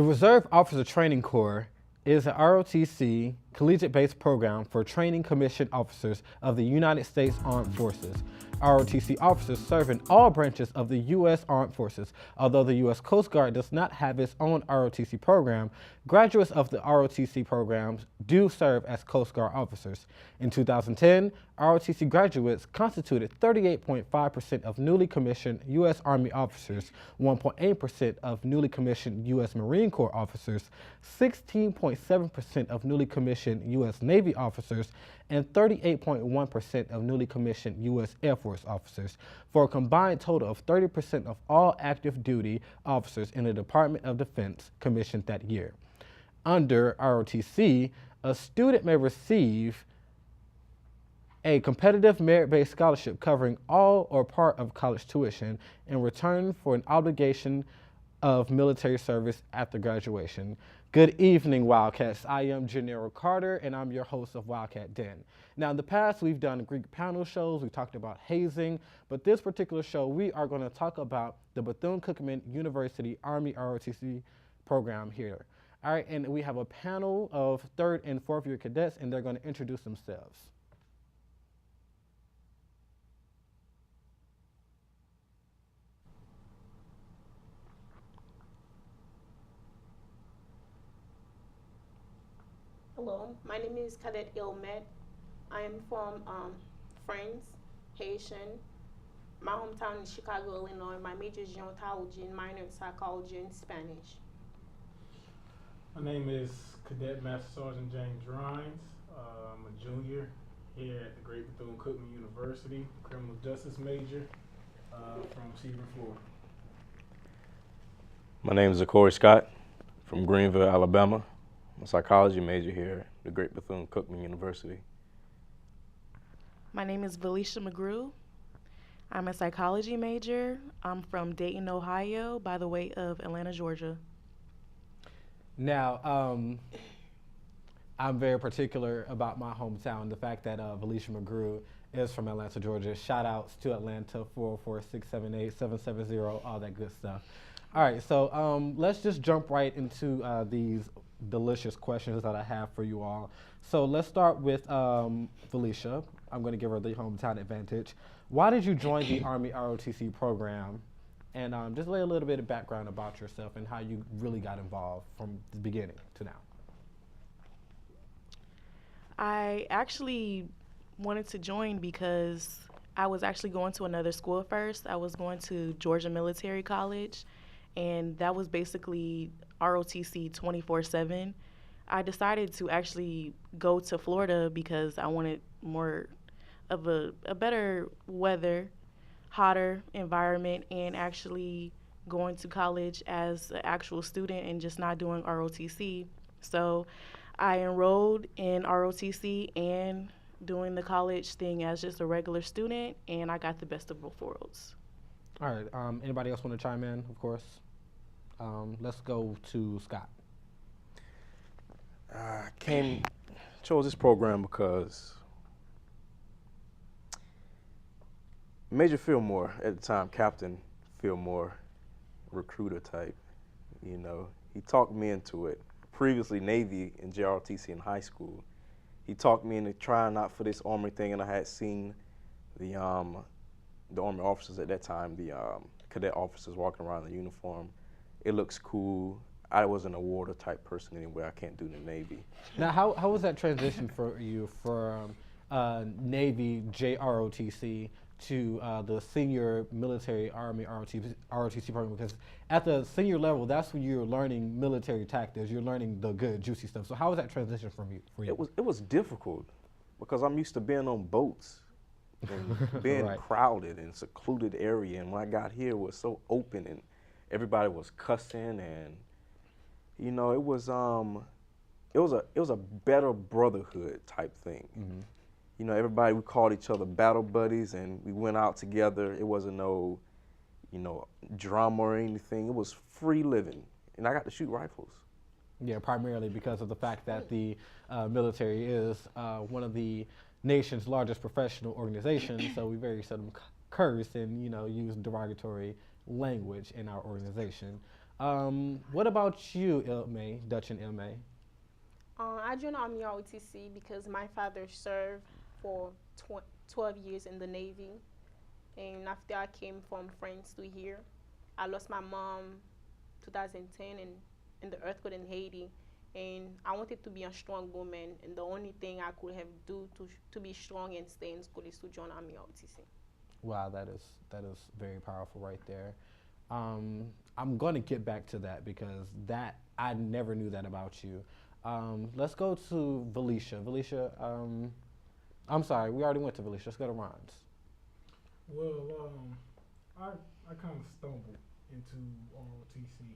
The Reserve Officer Training Corps is an ROTC collegiate-based program for training commissioned officers of the United States Armed Forces. ROTC officers serve in all branches of the U.S. Armed Forces. Although the U.S. Coast Guard does not have its own ROTC program, graduates of the ROTC programs do serve as Coast Guard officers. In 2010, ROTC graduates constituted 38.5% of newly commissioned U.S. Army officers, 1.8% of newly commissioned U.S. Marine Corps officers, 16.7% of newly commissioned U.S. Navy officers, and 38.1% of newly commissioned U.S. Air Force officers, for a combined total of 30% of all active duty officers in the Department of Defense commissioned that year. Under ROTC, a student may receive a competitive merit-based scholarship covering all or part of college tuition in return for an obligation of military service after graduation. Good evening, Wildcats. I am Genero Carter, and I'm your host of Wildcat Den. Now, in the past, we've done Greek panel shows. We talked about hazing, but this particular show, we are going to talk about the Bethune-Cookman University Army ROTC program here. All right, and we have a panel of 3rd and 4th year cadets, and they're going to introduce themselves. Hello, my name is Cadet Ilmet. I am from France, Haitian. My hometown is Chicago, Illinois. My major is gerontology and minor in psychology and Spanish. My name is Cadet Master Sergeant James Rhines. I'm a junior here at the Great Bethune-Cookman University, criminal justice major from Sebring, Florida. My name is Corey Scott from Greenville, Alabama. I'm a psychology major here at the Great Bethune-Cookman University. My name is Valisha McGrew. I'm a psychology major. I'm from Dayton, Ohio, by the way of Atlanta, Georgia. Now, I'm very particular about my hometown, the fact that Valisha McGrew is from Atlanta, Georgia. Shout outs to Atlanta, 404-678-770, all that good stuff. All right, so let's just jump right into these delicious questions that I have for you all. So let's start with Valisha. I'm going to give her the hometown advantage. Why did you join the Army ROTC program? And just lay a little bit of background about yourself and how you really got involved from the beginning to now. I actually wanted to join because I was actually going to another school first. I was going to Georgia Military College, and that was basically ROTC 24/7. I decided to actually go to Florida because I wanted more of a better weather, hotter environment, and actually going to college as an actual student and just not doing ROTC. So I enrolled in ROTC and doing the college thing as just a regular student, and I got the best of both worlds. All right, anybody else want to chime in, of course? Let's go to Scott. I chose this program because Major Fillmore, at the time, Captain Fillmore, recruiter type, you know, he talked me into it. Previously Navy and JROTC in high school, he talked me into trying out for this Army thing, and I had seen the Army officers at that time, the cadet officers walking around in uniform. It looks cool. I wasn't a water type person anyway. I can't do the Navy. Now, how was that transition for you from Navy JROTC to the senior military Army ROTC program? Because at the senior level, that's when you're learning military tactics. You're learning the good, juicy stuff. So how was that transition for you? It was difficult because I'm used to being on boats and being right. crowded and secluded area. And when I got here, it was so open and everybody was cussing, and you know, it was a better brotherhood type thing. Mm-hmm. You know, everybody, we called each other battle buddies, and we went out together. It wasn't no, you know, drama or anything. It was free living, and I got to shoot rifles. Yeah, primarily because of the fact that the military is one of the nation's largest professional organizations, so we very seldom curse and, you know, use derogatory language in our organization. What about you, Ilme, Dutch and Ilme? I joined Army ROTC because my father served for 12 years in the Navy. And after I came from France to here, I lost my mom 2010 in the earthquake in Haiti. And I wanted to be a strong woman. And the only thing I could have do to be strong and stay in school is to join Army ROTC. Wow, that is very powerful right there. I'm going to get back to that because that I never knew that about you. Let's go to Valicia. Valicia, I'm sorry, we already went to Valicia. Let's go to Rons. Well, I kind of stumbled into ROTC.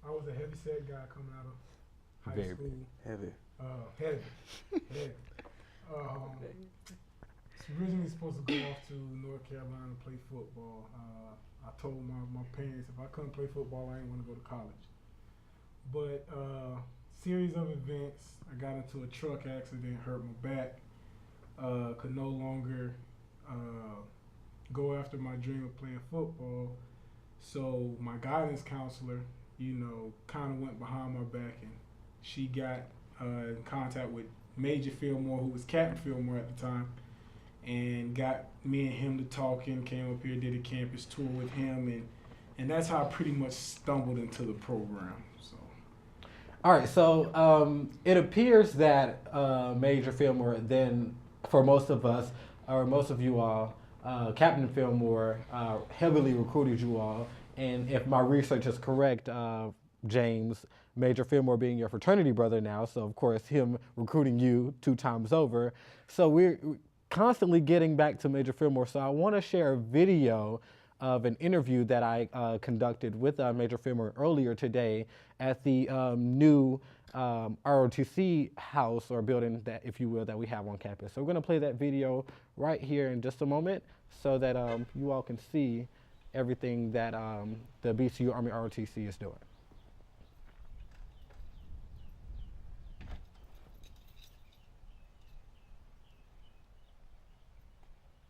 I was a heavy set guy coming out of high Very school. Heavy. Heavy. Originally supposed to go off to North Carolina to play football. I told my parents if I couldn't play football, I didn't want to go to college. But series of events, I got into a truck accident, hurt my back, could no longer go after my dream of playing football. So my guidance counselor, kind of went behind my back, and she got in contact with Major Fillmore, who was Captain Fillmore at the time, and got me and him to talking, came up here, did a campus tour with him, and that's how I pretty much stumbled into the program. So. All right, so it appears that Major Fillmore then, for most of us, or most of you all, Captain Fillmore heavily recruited you all. And if my research is correct, James, Major Fillmore being your fraternity brother now, so of course him recruiting you 2 times over. So we're constantly getting back to Major Fillmore. So I want to share a video of an interview that I conducted with Major Fillmore earlier today at the new ROTC house or building that, if you will, that we have on campus. So we're going to play that video right here in just a moment so that you all can see everything that the BCU Army ROTC is doing.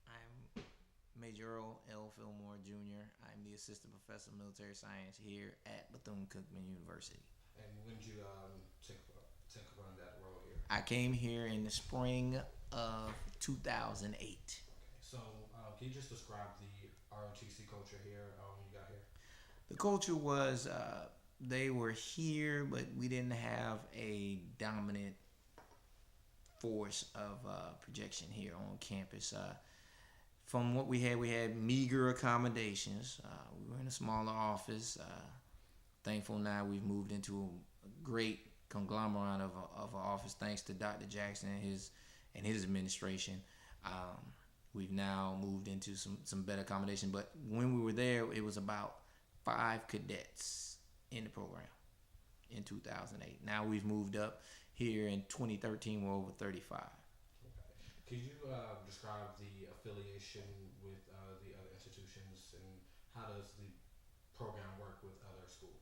I'm Major Earl L. Fillmore Jr. I'm the Assistant Professor of Military Science here at Bethune-Cookman University. And when did you take upon that role here? I came here in the spring of 2008. Okay. So can you just describe the ROTC culture here when you got here? The culture was, they were here, but we didn't have a dominant force of projection here on campus. From what we had meager accommodations. We were in a smaller office. Thankful now we've moved into a great conglomerate of an office thanks to Dr. Jackson and his administration. We've now moved into some better accommodation. But when we were there, it was about 5 cadets in the program in 2008. Now we've moved up. Here in 2013, we're over 35. Could you describe the affiliation with the other institutions, and how does the program work with other schools?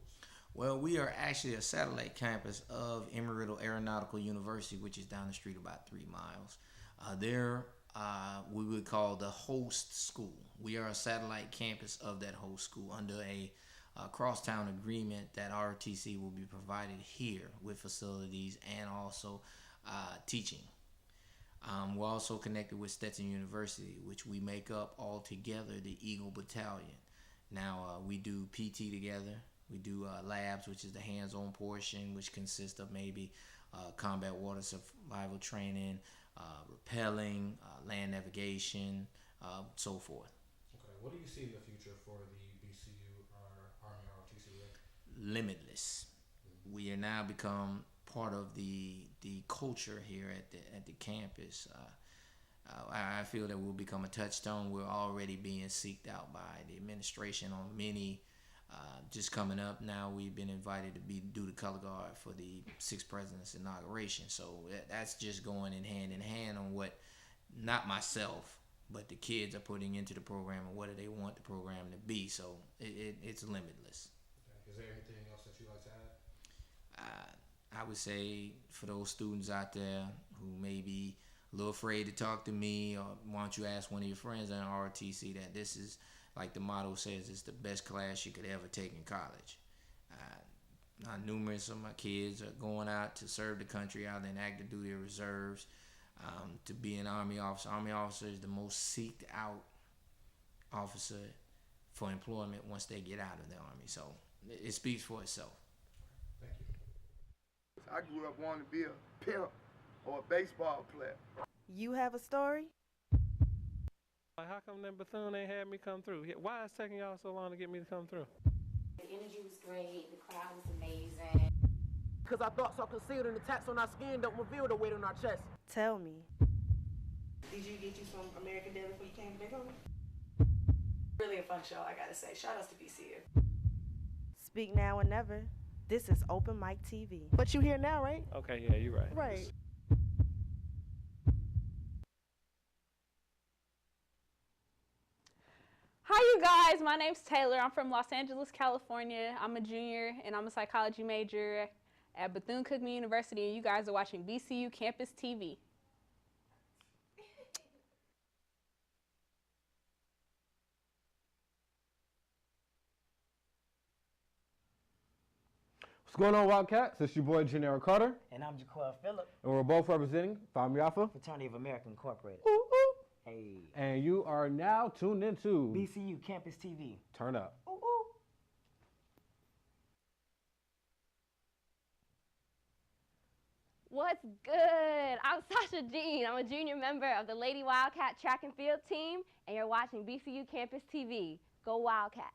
Well, we are actually a satellite campus of Embry-Riddle Aeronautical University, which is down the street about 3 miles. They're we would call the host school. We are a satellite campus of that host school under a crosstown agreement that ROTC will be provided here with facilities and also teaching. We're also connected with Stetson University, which we make up all together the Eagle Battalion. Now we do PT together. We do labs, which is the hands-on portion, which consists of maybe combat water survival training, rappelling, land navigation, so forth. Okay. What do you see in the future for the BCU or Army ROTC? Limitless. We are now become part of the culture here at the campus. I feel that we'll become a touchstone. We're already being seeked out by the administration on many. Just coming up now, we've been invited to do the color guard for the 6th president's inauguration. So that's just going in hand on what, not myself, but the kids are putting into the program and what do they want the program to be. So it's limitless. Okay. Is there anything else that you'd like to add? I would say for those students out there who may be a little afraid to talk to me, or why don't you ask one of your friends in ROTC, that this is like the motto says, it's the best class you could ever take in college. Numerous of my kids are going out to serve the country, out in active duty reserves, to be an Army officer. Army officer is the most seeked out officer for employment once they get out of the Army. So it speaks for itself. Thank you. I grew up wanting to be a pimp or a baseball player. You have a story? How come then Bethune ain't had me come through? Why is it taking y'all so long to get me to come through? The energy was great. The crowd was amazing. Because our thoughts are concealed and the tats on our skin don't reveal the weight on our chest. Tell me. Did you get you some American Deli before you came to Daytona? Really a fun show, I gotta say. Shout outs to BCU. Speak now or never. This is Open Mic TV. But you here now, right? Okay, yeah, you're right. Right. Hi, you guys. My name's Taylor. I'm from Los Angeles, California. I'm a junior, and I'm a psychology major at Bethune-Cookman University, and you guys are watching BCU Campus TV. What's going on, Wildcats? It's your boy, Genero Carter, And I'm Jaquel Phillip, and we're both representing Phi Mu Alpha. Fraternity of America Incorporated. Ooh, ooh. Hey. And you are now tuned into BCU Campus TV. Turn Up. Ooh, ooh. What's good? I'm Sasha Jean. I'm a junior member of the Lady Wildcat track and field team, and you're watching BCU Campus TV. Go Wildcats.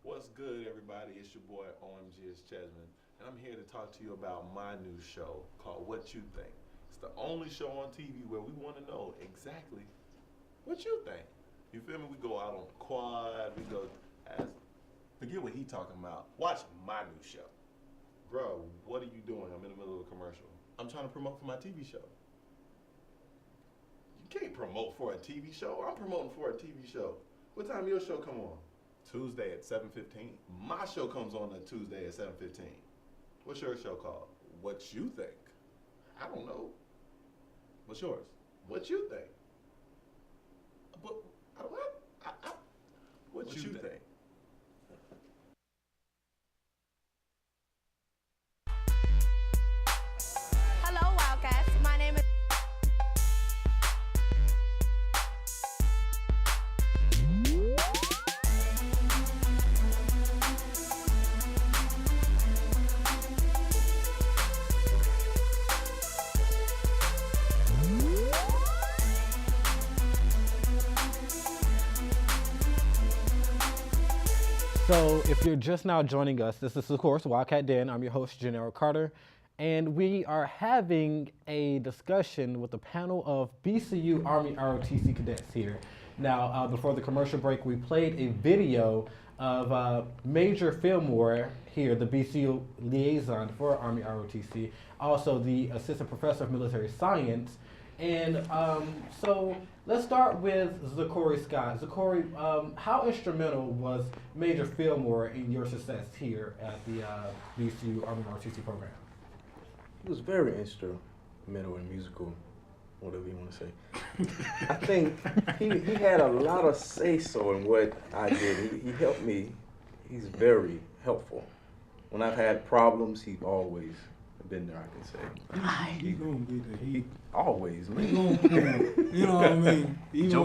What's good, everybody? It's your boy, OMG, it's Chesman, and I'm here to talk to you about my new show called What You Think. It's the only show on TV where we want to know exactly what you think. You feel me? We go out on the quad, we go as, forget what he talking about. Watch my new show. Bro, what are you doing? I'm in the middle of a commercial. I'm trying to promote for my TV show. You can't promote for a TV show. I'm promoting for a TV show. What time your show come on? Tuesday at 7:15. My show comes on a Tuesday at 7:15. What's your show called? What you think? I don't know. What's yours? What you think? But what you think? Hello, Wildcats. My name is... So if you're just now joining us, this is, of course, Wildcat Den. I'm your host, Genero Carter, and we are having a discussion with a panel of BCU Army ROTC cadets here. Now, before the commercial break, we played a video of Major Fillmore here, the BCU liaison for Army ROTC, also the Assistant Professor of Military Science. And so let's start with Zachary Scott. Zachary, how instrumental was Major Fillmore in your success here at the BCU Army ROTC program? He was very instrumental and musical, whatever you want to say. I think he had a lot of say-so in what I did. He helped me. He's very helpful. When I've had problems, he's always been there, I can say. He gonna be there. He always, man. He gonna, you know what I mean? Even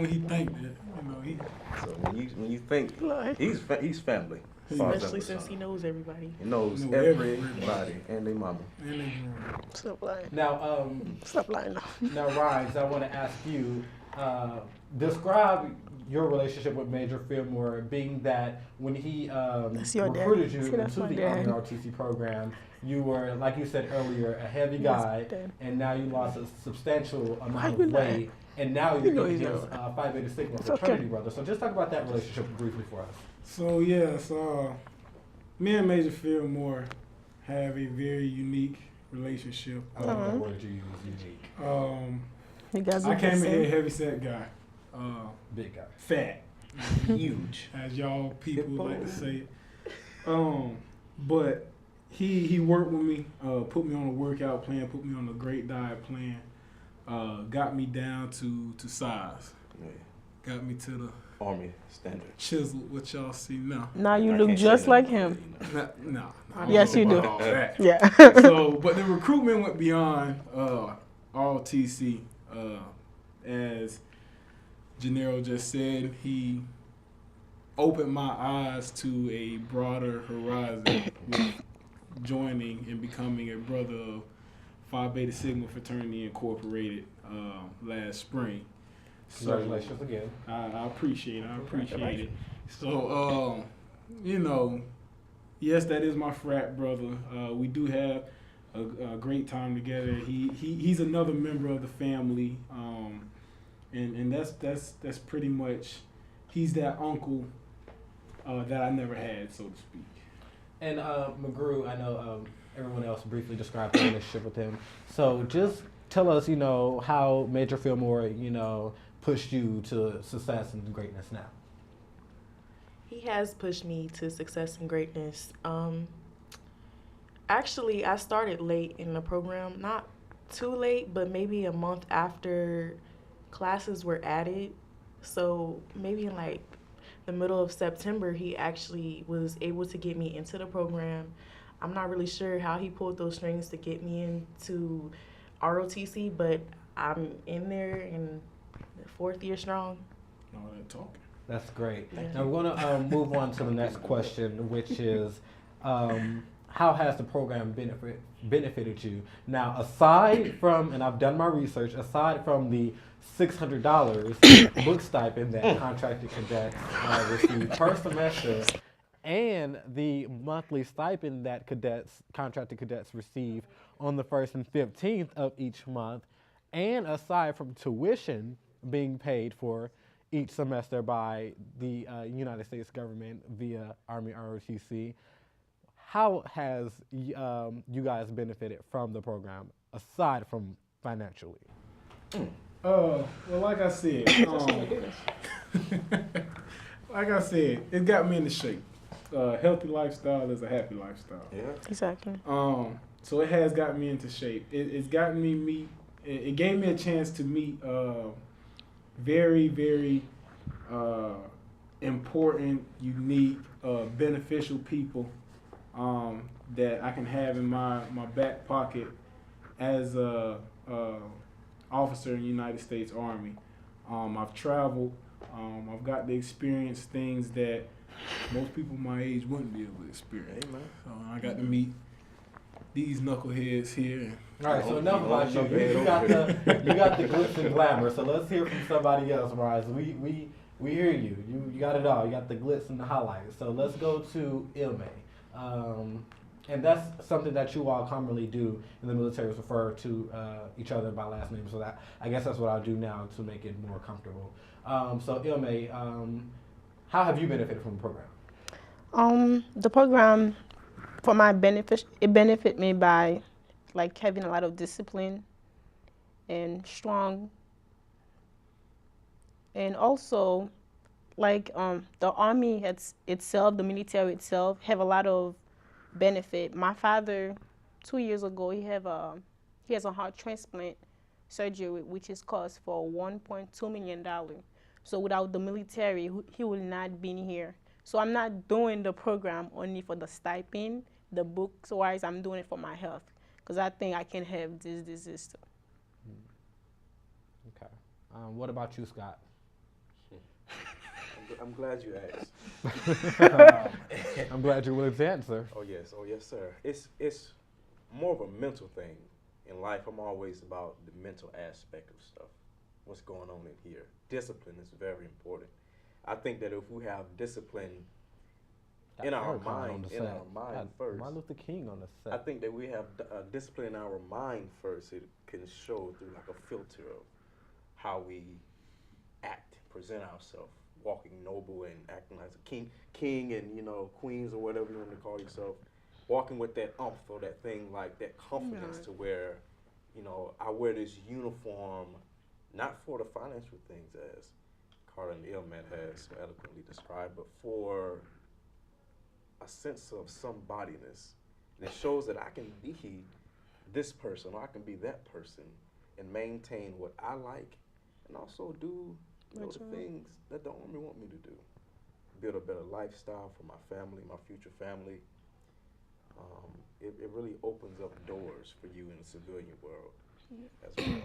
when he think that, you know, he. So when you think he's family. Especially since he knows everybody. He knows everybody and their mama. Stop lying. Now, Stop lying. Now, Rhymes, I want to ask you, describe your relationship with Major Fillmore, being that when he recruited you into the Army ROTC program, you were, like you said earlier, a heavy guy, and now you lost a substantial amount of weight, and now you're his Phi Beta Sigma fraternity brother. So just talk about that relationship briefly for us. So me and Major Fillmore have a very unique relationship. I love that word you use, unique. I came in here a heavy-set guy. Big guy. Fat. Huge. As y'all people like to say it. But he worked with me, put me on a workout plan, put me on a great diet plan. got me down to size. Yeah. Got me to the Army standard. chisel, what y'all see now. Now you I look can't just say like nothing him. about it, No. Yes, you do. Yeah. So, but the recruitment went beyond ROTC. As Genero just said, he opened my eyes to a broader horizon with joining and becoming a brother of Phi Beta Sigma Fraternity Incorporated last spring. Congratulations again. I appreciate it. So, yes, that is my frat brother. We do have a great time together. He's another member of the family, and that's pretty much, he's that uncle that I never had, so to speak. And McGrew, I know everyone else briefly described the relationship with him. So just tell us, how Major Fillmore, pushed you to success and greatness now. He has pushed me to success and greatness. Actually, I started late in the program, not too late, but maybe a month after classes were added. So maybe in like the middle of September, he actually was able to get me into the program. I'm not really sure how he pulled those strings to get me into ROTC, but I'm in there in the 4th year strong. All that talking. That's great. Yeah. Now we're going to move on to the next question, which is how has the program benefited you? Now, aside from, and I've done my research, aside from the $600 book stipend that contracted cadets receive per semester, and the monthly stipend that contracted cadets receive on the 1st and 15th of each month, and aside from tuition being paid for each semester by the United States government via Army ROTC, how has you guys benefited from the program aside from financially? Well, like I said, it got me into shape. Healthy lifestyle is a happy lifestyle. Yeah. Exactly. So it has got me into shape. It's gotten me it gave me a chance to meet very, very important, unique, beneficial people that I can have in my back pocket as a officer in the United States Army. I've traveled. I've got to experience things that most people my age wouldn't be able to experience. Hey, man. So I got to meet these knuckleheads here. All right, so enough about you. You got the glitz and glamour. So let's hear from somebody else, Rise. We hear you. You got it all. You got the glitz and the highlights. So let's go to Ilme. And that's something that you all commonly do in the military, is refer to each other by last name. So that, I guess that's what I'll do now to make it more comfortable. So Ilme, how have you benefited from the program? The program, for my benefit, it benefit me by like having a lot of discipline and strong, and also like the Army itself, the military itself, have a lot of benefit. My father, 2 years ago, he has a heart transplant surgery, which is cost for $1.2 million. So without the military, he would not be here. So I'm not doing the program only for the stipend, the books wise. I'm doing it for my health, because I think I can have this too. Okay. What about you, Scott? I'm glad you asked. I'm glad you're willing to answer. Oh yes, sir. It's more of a mental thing in life. I'm always about the mental aspect of stuff. What's going on in here? Discipline is very important. I think that if we have discipline in our mind first. Martin Luther King on the set. I think that we have discipline in our mind first. It can show through like a filter of how we act, present ourselves, walking noble and acting like a king and queens or whatever you want to call yourself, walking with that umph or that thing, like that confidence to where, I wear this uniform, not for the financial things as Carter and Ilmet has so eloquently described, but for a sense of somebodiness. And it shows that I can be this person or I can be that person and maintain what I like, and also do the things that the Army want me to do. Build a better lifestyle for my family, my future family. It really opens up doors for you in the civilian world as well.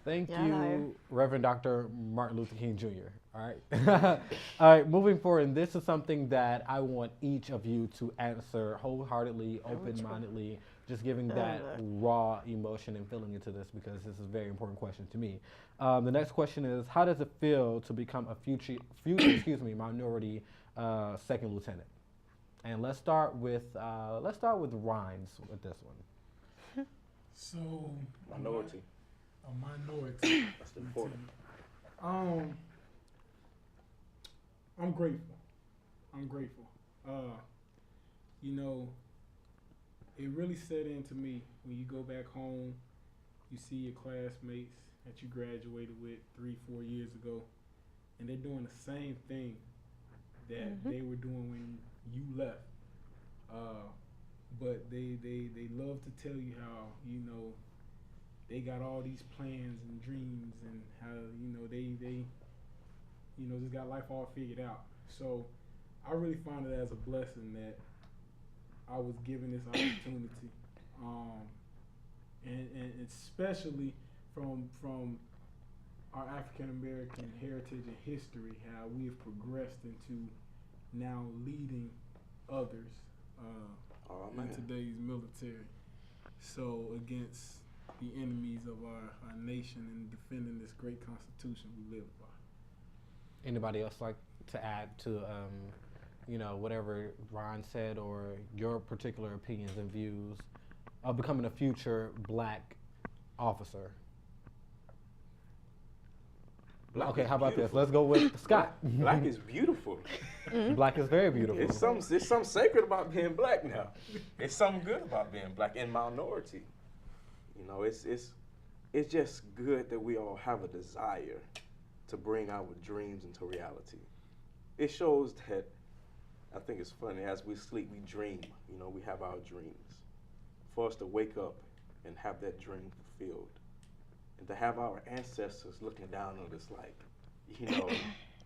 Thank you, Reverend Dr. Martin Luther King Jr. All right. All right, moving forward, and this is something that I want each of you to answer wholeheartedly, open-mindedly, just giving that raw emotion and feeling into this, because this is a very important question to me. The next question is, how does it feel to become a future minority second lieutenant? And let's start with Rhines with this one. So minority. A minority. That's important. I'm grateful. You know, it really set into me when you go back home, you see your classmates that you graduated with 3-4 years ago, and they're doing the same thing that they were doing when you left. But they love to tell you how, you know, they got all these plans and dreams, and how, you know, they you know, just got life all figured out. So I really find it as a blessing that I was given this opportunity, and especially from our African American heritage and history, how we have progressed into now leading others in today's military. So against the enemies of our nation and defending this great Constitution we live by. Anybody else like to add to, you know, whatever Ron said, or your particular opinions and views of becoming a future black officer? Black okay, how about this? Let's go with Scott. Black is beautiful. Black is very beautiful. It's something sacred about being black now. It's something good about being black and minority. You know, it's just good that we all have a desire to bring our dreams into reality. It shows that, I think it's funny, as we sleep, we dream. You know, we have our dreams. For us to wake up and have that dream fulfilled, and to have our ancestors looking down on us like, you know,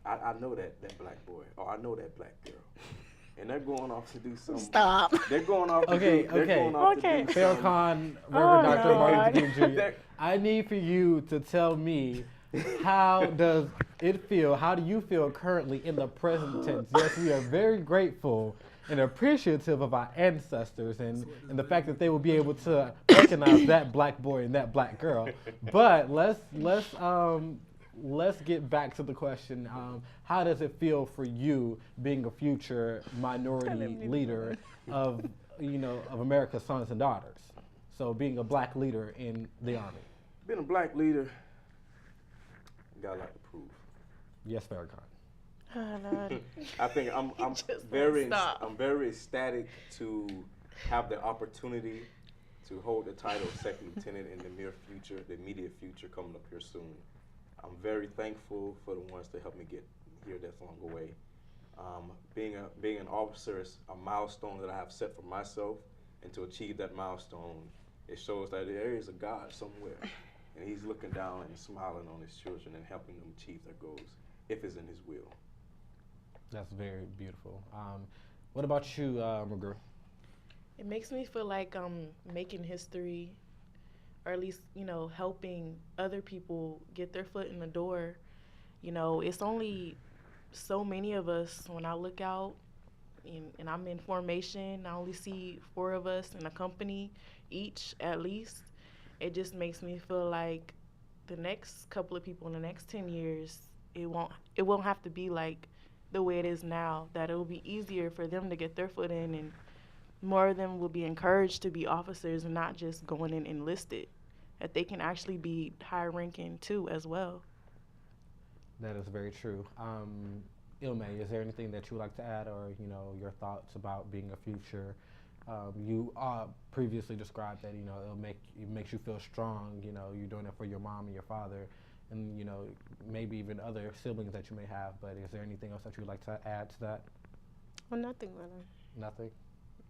I know that black boy, or I know that black girl. And they're going off to do something. Stop. They're going off to do Farrakhan, Reverend Dr. Martin Luther King Jr. I need for you to tell me, how does it feel? How do you feel currently in the present tense? Yes, we are very grateful and appreciative of our ancestors and the fact that they will be able to recognize that black boy and that black girl. But let's get back to the question. How does it feel for you being a future minority leader of America's sons and daughters? So being a black leader in the Army. Being a black leader, got a lot to prove. Yes, Farrakhan. I think I'm very ecstatic to have the opportunity to hold the title of second lieutenant in the immediate future coming up here soon. I'm very thankful for the ones that helped me get here that's along the way. Being an officer is a milestone that I have set for myself, and to achieve that milestone, it shows that there is a God somewhere, and He's looking down and smiling on His children and helping them achieve their goals, if it's in His will. That's very beautiful. What about you, McGrew? It makes me feel like I'm making history, or at least, you know, helping other people get their foot in the door. You know, it's only so many of us. When I look out and I'm in formation, I only see 4 of us in a company each, at least. It just makes me feel like the next couple of people in the next 10 years, it won't have to be like the way it is now, that it will be easier for them to get their foot in, and more of them will be encouraged to be officers and not just going in enlisted, that they can actually be high ranking too as well. That is very true. Ilme, is there anything that you would like to add, or your thoughts about being a future? You previously described that it makes you feel strong. You're doing it for your mom and your father, and maybe even other siblings that you may have. But is there anything else that you'd like to add to that? Well, nothing really. Nothing.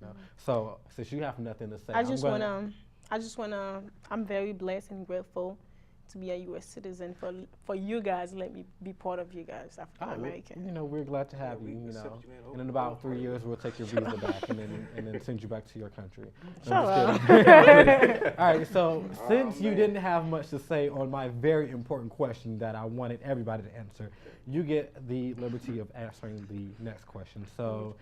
No. So since you have nothing to say, I just want to I'm very blessed and grateful to be a U.S. citizen for you guys. Let me be part of you guys, African American. You know, we're glad to have you. You know, and in about 3 years, we'll take your visa back and then send you back to your country. No, I'm just kidding. All right. So since you didn't have much to say on my very important question that I wanted everybody to answer, you get the liberty of answering the next question. So.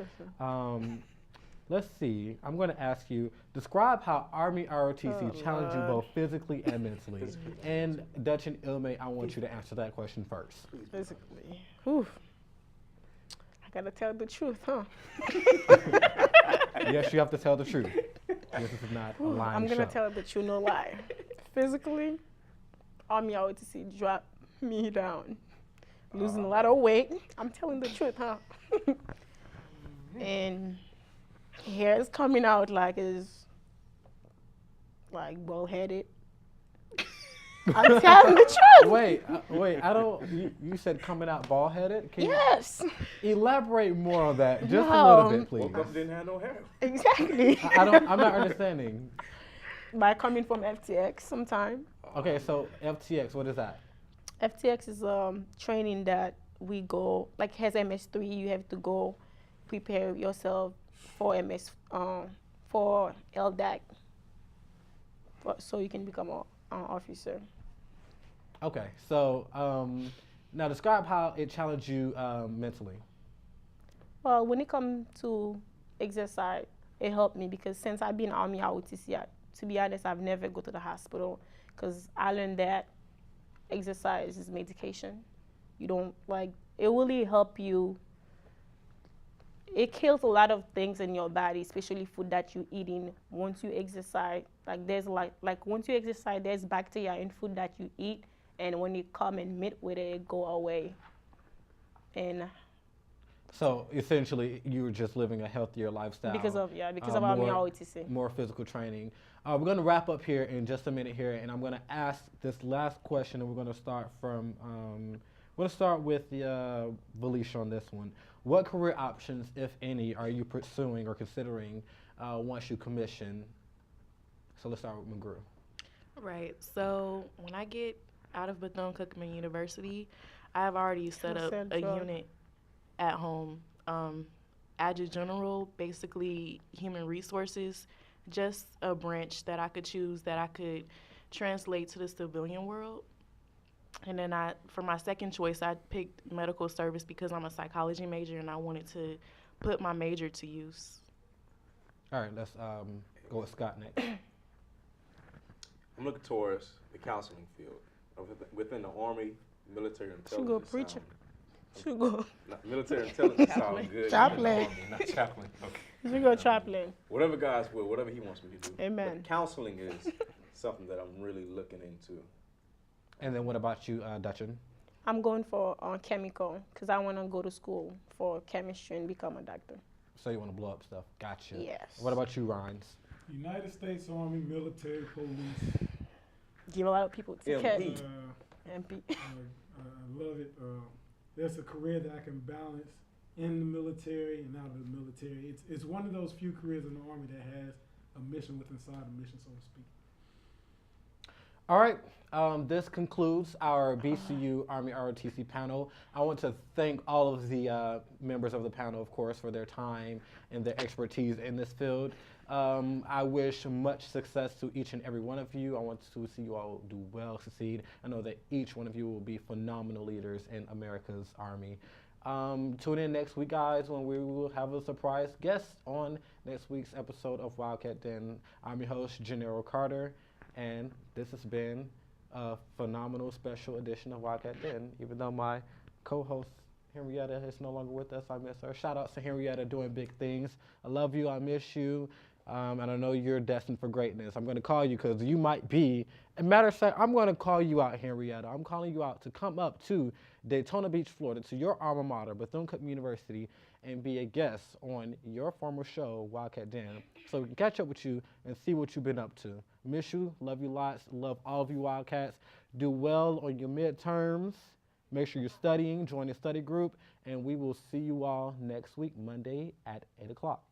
Let's see. I'm going to ask you, describe how Army ROTC challenged you both physically and mentally. And Dutch and Ilme, I want you to answer that question first. Physically. Whew. I got to tell the truth, huh? Yes, you have to tell the truth. This is not a lying I'm going to tell the truth, no lie. Physically, Army ROTC dropped me down. Losing a lot of weight. I'm telling the truth, huh? And hair is coming out like bald-headed. I'm telling the truth. Wait, I don't, you said coming out bald-headed? Can Yes. you elaborate more on that just a little bit, please? Woke up, didn't have no hair. Exactly. I'm not understanding. By coming from FTX sometime. Okay, so FTX, what is that? FTX is training that we go, like as MS3, you have to go prepare yourself for for LDAC, so you can become an officer. Okay, so now describe how it challenged you mentally. Well, when it comes to exercise, it helped me because since I've been Army ROTC, to be honest, I've never go to the hospital because I learned that exercise is medication. You don't it really help you. It kills a lot of things in your body, especially food that you're eating. Once you exercise, once you exercise, there's bacteria in food that you eat, and when you come and meet with it, it go away. And so essentially, you were just living a healthier lifestyle because of Army ROTC. More physical training. We're going to wrap up here in just a minute here, and I'm going to ask this last question, and we're going to start from. We're going to start with Valisha on this one. What career options, if any, are you pursuing or considering once you commission? So let's start with McGrew. Right. So when I get out of Bethune-Cookman University, I've already set up a unit at home. Genero, basically human resources, just a branch that I could choose that I could translate to the civilian world. And then for my second choice, I picked medical service because I'm a psychology major and I wanted to put my major to use. All right, let's go with Scott next. I'm looking towards the counseling field. Within the Army, military intelligence. Should go preacher. Should go. Military intelligence sounds good. Chaplain. Not chaplain. Okay. Should go chaplain. Whatever God's will, whatever He wants me to do. Amen. But counseling is something that I'm really looking into. And then what about you, Dutchin? I'm going for chemical because I want to go to school for chemistry and become a doctor. So you want to blow up stuff. Gotcha. Yes. What about you, Rhines? United States Army, military, police. Give a lot of people tickets. MP. I love it. There's a career that I can balance in the military and out of the military. It's one of those few careers in the Army that has a mission within inside a mission, so to speak. All right, this concludes our BCU Army ROTC panel. I want to thank all of the members of the panel, of course, for their time and their expertise in this field. I wish much success to each and every one of you. I want to see you all do well, succeed. I know that each one of you will be phenomenal leaders in America's Army. Tune in next week, guys, when we will have a surprise guest on next week's episode of Wildcat Den. I'm your host, Genero Carter. And this has been a phenomenal special edition of Wildcat Den. Even though my co-host Henrietta is no longer with us, I miss her. Shout out to Henrietta doing big things. I love you. I miss you. And I know you're destined for greatness. I'm going to call you because you might be. As a matter of fact, I'm going to call you out, Henrietta. I'm calling you out to come up to Daytona Beach, Florida, to your alma mater, Bethune-Cookman University, and be a guest on your former show, Wildcat Den, so we can catch up with you and see what you've been up to. Miss you, love you lots, love all of you Wildcats. Do well on your midterms. Make sure you're studying, join the study group, and we will see you all next week, Monday at 8 o'clock.